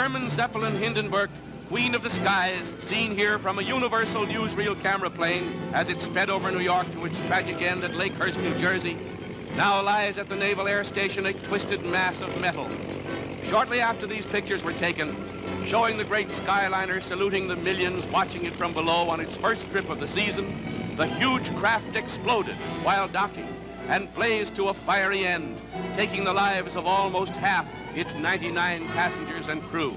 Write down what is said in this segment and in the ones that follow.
German Zeppelin Hindenburg, queen of the skies, seen here from a universal newsreel camera plane as it sped over New York to its tragic end at Lakehurst, New Jersey, now lies at the Naval Air Station a twisted mass of metal. Shortly after these pictures were taken, showing the great Skyliner saluting the millions watching it from below on its first trip of the season, the huge craft exploded while docking and blazed to a fiery end, taking the lives of almost half its 99 passengers and crew.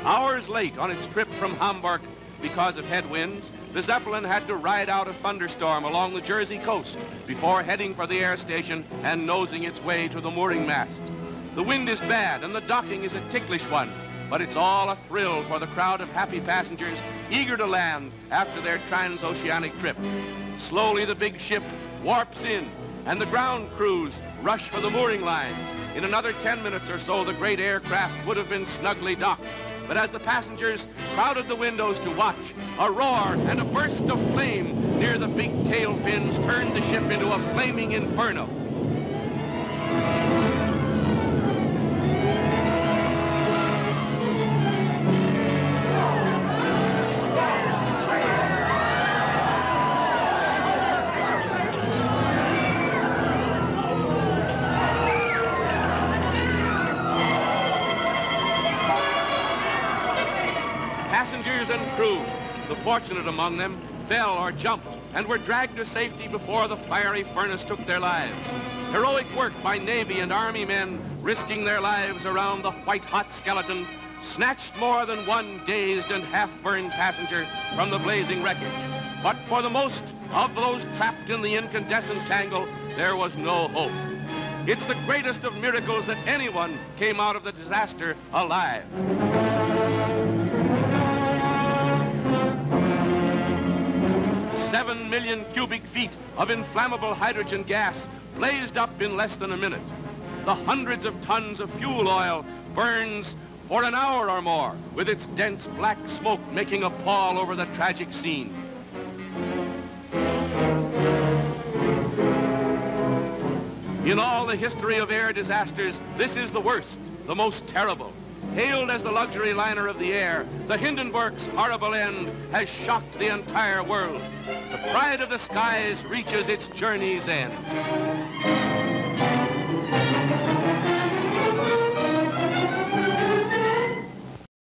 Hours late on its trip from Hamburg because of headwinds, the Zeppelin had to ride out a thunderstorm along the Jersey coast before heading for the air station and nosing its way to the mooring mast. The wind is bad and the docking is a ticklish one, but it's all a thrill for the crowd of happy passengers eager to land after their transoceanic trip. Slowly the big ship warps in and the ground crews rush for the mooring lines. In another 10 minutes or so, the great aircraft would have been snugly docked. But as the passengers crowded the windows to watch, a roar and a burst of flame near the big tail fins turned the ship into a flaming inferno. Passengers and crew, the fortunate among them, fell or jumped and were dragged to safety before the fiery furnace took their lives. Heroic work by Navy and Army men risking their lives around the white-hot skeleton snatched more than one dazed and half-burned passenger from the blazing wreckage. But for the most of those trapped in the incandescent tangle, there was no hope. It's the greatest of miracles that anyone came out of the disaster alive. 7 million cubic feet of inflammable hydrogen gas blazed up in less than a minute. The hundreds of tons of fuel oil burns for an hour or more, with its dense black smoke making a pall over the tragic scene. In all the history of air disasters, this is the worst, the most terrible. Hailed as the luxury liner of the air, the Hindenburg's horrible end has shocked the entire world. The pride of the skies reaches its journey's end.